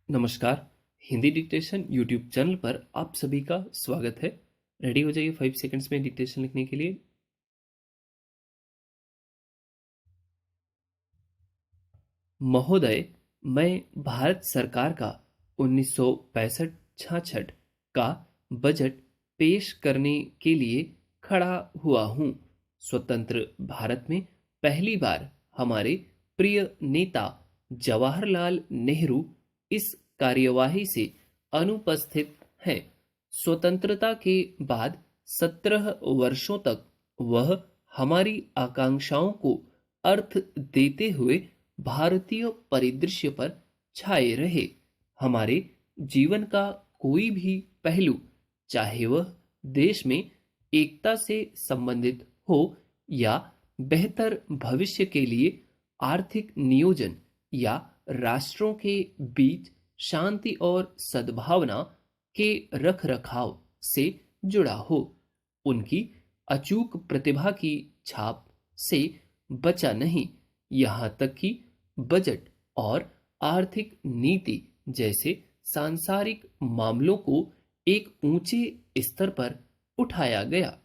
नमस्कार। Hindi dictation YouTube channel पर आप सभी का स्वागत है। रेडी हो जाइए 5 सेकंड्स में डिक्टेशन लिखने के लिए। महोदय, मैं भारत सरकार का 1965-66 का बजट पेश करने के लिए खड़ा हुआ हूँ। स्वतंत्र भारत में पहली बार हमारे प्रिय नेता जवाहरलाल नेहरू इस कार्यवाही से अनुपस्थित हैं। स्वतंत्रता के बाद 17 वर्षों तक वह हमारी आकांक्षाओं को अर्थ देते हुए भारतीय परिदृश्य पर छाए रहे। हमारे जीवन का कोई भी पहलू, चाहे वह देश में एकता से संबंधित हो या बेहतर भविष्य के लिए आर्थिक नियोजन या राष्ट्रों के बीच शांति और सद्भावना के रखरखाव से जुड़ा हो, उनकी अचूक प्रतिभा की छाप से बचा नहीं। यहाँ तक कि बजट और आर्थिक नीति जैसे सांसारिक मामलों को एक ऊंचे स्तर पर उठाया गया,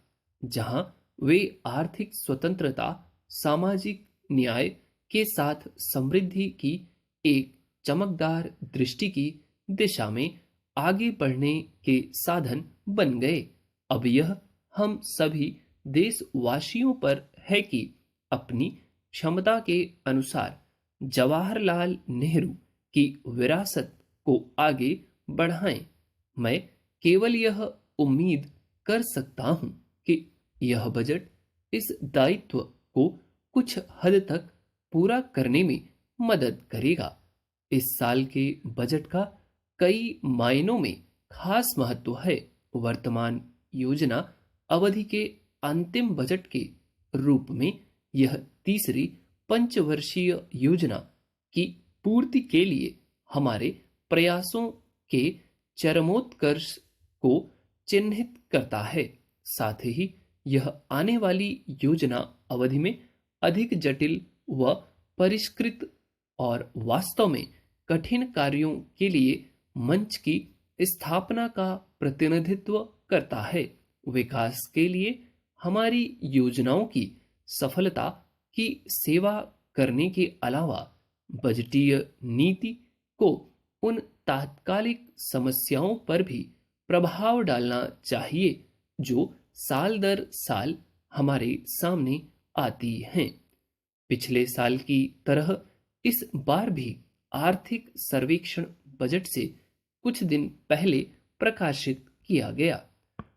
जहां वे आर्थिक स्वतंत्रता, सामाजिक न्याय के साथ समृद्धि की एक चमकदार दृष्टि की दिशा में आगे बढ़ने के साधन बन गए। अब यह हम सभी देशवासियों पर है कि अपनी क्षमता के अनुसार जवाहरलाल नेहरू की विरासत को आगे बढ़ाएं। मैं केवल यह उम्मीद कर सकता हूं कि यह बजट इस दायित्व को कुछ हद तक पूरा करने में मदद करेगा। इस साल के बजट का कई मायनों में खास महत्व है। वर्तमान योजना अवधि के अंतिम बजट के रूप में यह तीसरी पंचवर्षीय योजना की पूर्ति के लिए हमारे प्रयासों के चरमोत्कर्ष को चिन्हित करता है। साथ ही यह आने वाली योजना अवधि में अधिक जटिल व परिष्कृत और वास्तव में कठिन कार्यों के लिए मंच की स्थापना का प्रतिनिधित्व करता है। विकास के लिए हमारी योजनाओं की सफलता की सेवा करने के अलावा बजटीय नीति को उन तात्कालिक समस्याओं पर भी प्रभाव डालना चाहिए जो साल दर साल हमारे सामने आती हैं। पिछले साल की तरह इस बार भी आर्थिक सर्वेक्षण बजट से कुछ दिन पहले प्रकाशित किया गया।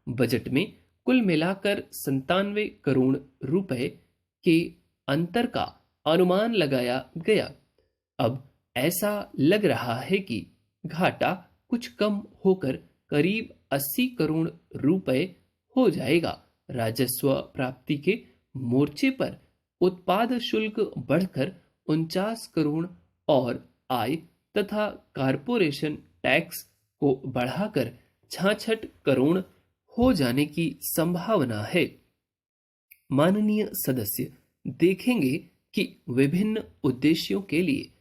बजट में कुल मिलाकर 97 करोड़ रुपए के अंतर का अनुमान लगाया गया। अब ऐसा लग रहा है कि घाटा कुछ कम होकर करीब 80 करोड़ रुपए हो जाएगा। राजस्व प्राप्ति के मोर्चे पर उत्पाद शुल्क बढ़कर 49 करोड़ और आय तथा कारपोरेशन टैक्स को बढ़ाकर 66 करोड़ हो जाने की संभावना है। माननीय सदस्य देखेंगे कि विभिन्न उद्देश्यों के लिए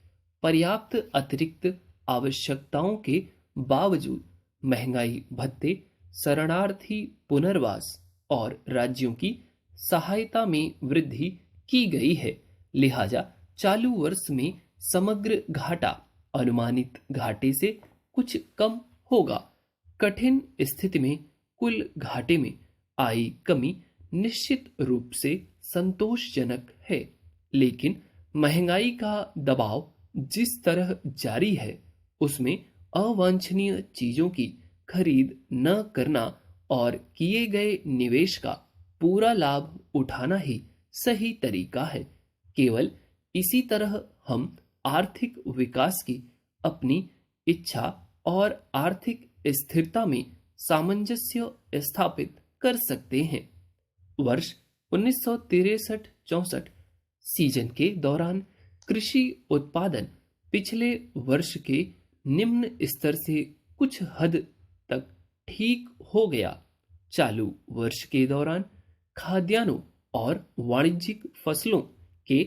पर्याप्त अतिरिक्त आवश्यकताओं के बावजूद महंगाई भत्ते, शरणार्थी पुनर्वास और राज्यों की सहायता में वृद्धि की गई है। लिहाजा चालू वर्ष में समग्र घाटा अनुमानित घाटे से कुछ कम होगा। कठिन स्थिति में कुल घाटे में आई कमी निश्चित रूप से संतोषजनक है, लेकिन महंगाई का दबाव जिस तरह जारी है, उसमें अवांछनीय चीजों की खरीद न करना और किए गए निवेश का पूरा लाभ उठाना ही सही तरीका है। केवल इसी तरह हम आर्थिक विकास की अपनी इच्छा और आर्थिक स्थिरता में सामंजस्य स्थापित कर सकते हैं। वर्ष 1963-64 सीजन के दौरान कृषि उत्पादन पिछले वर्ष के निम्न स्तर से कुछ हद तक ठीक हो गया। चालू वर्ष के दौरान खाद्यान्नों और वाणिज्यिक फसलों के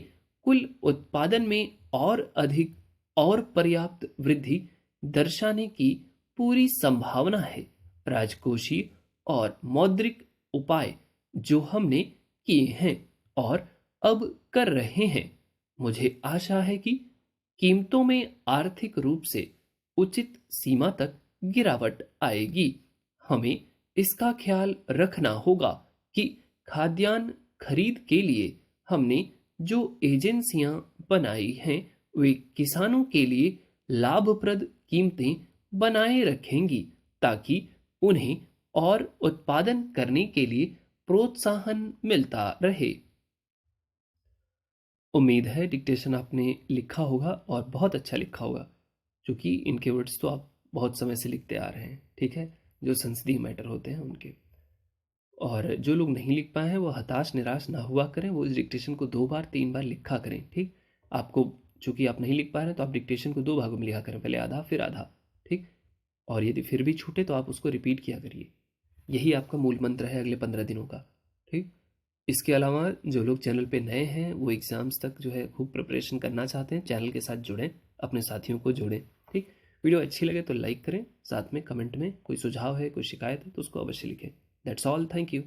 कुल उत्पादन में और अधिक और पर्याप्त वृद्धि दर्शाने की पूरी संभावना है। राजकोषीय और मौद्रिक उपाय जो हमने किए हैं और अब कर रहे हैं, मुझे आशा है कि कीमतों में आर्थिक रूप से उचित सीमा तक गिरावट आएगी। हमें इसका ख्याल रखना होगा कि खाद्यान्न खरीद के लिए हमने जो एजेंसियां बनाई हैं, वे किसानों के लिए लाभप्रद कीमतें बनाए रखेंगी ताकि उन्हें और उत्पादन करने के लिए प्रोत्साहन मिलता रहे। उम्मीद है डिक्टेशन आपने लिखा होगा और बहुत अच्छा लिखा होगा, क्योंकि इनके वर्ड्स तो आप बहुत समय से लिखते आ रहे हैं। ठीक है, जो संसदीय मैटर होते हैं उनके। और जो लोग नहीं लिख पाए हैं वो हताश निराश ना हुआ करें, वो इस डिक्टेशन को 2 बार 3 बार लिखा करें। ठीक, आपको चूंकि आप नहीं लिख पा रहे हैं तो आप डिक्टेशन को 2 भागों में लिखा करें, पहले आधा फिर आधा। ठीक, और यदि फिर भी छूटे तो आप उसको रिपीट किया करिए। यही आपका मूल मंत्र है अगले 15 दिनों का। ठीक, इसके अलावा जो लोग चैनल पे नए हैं वो एग्जाम्स तक जो है खूब प्रिपरेशन करना चाहते हैं, चैनल के साथ जुड़ें, अपने साथियों को जोड़ें। ठीक, वीडियो अच्छी लगे तो लाइक करें, साथ में कमेंट में कोई सुझाव है कोई शिकायत है तो उसको अवश्य लिखें। That's all, thank you.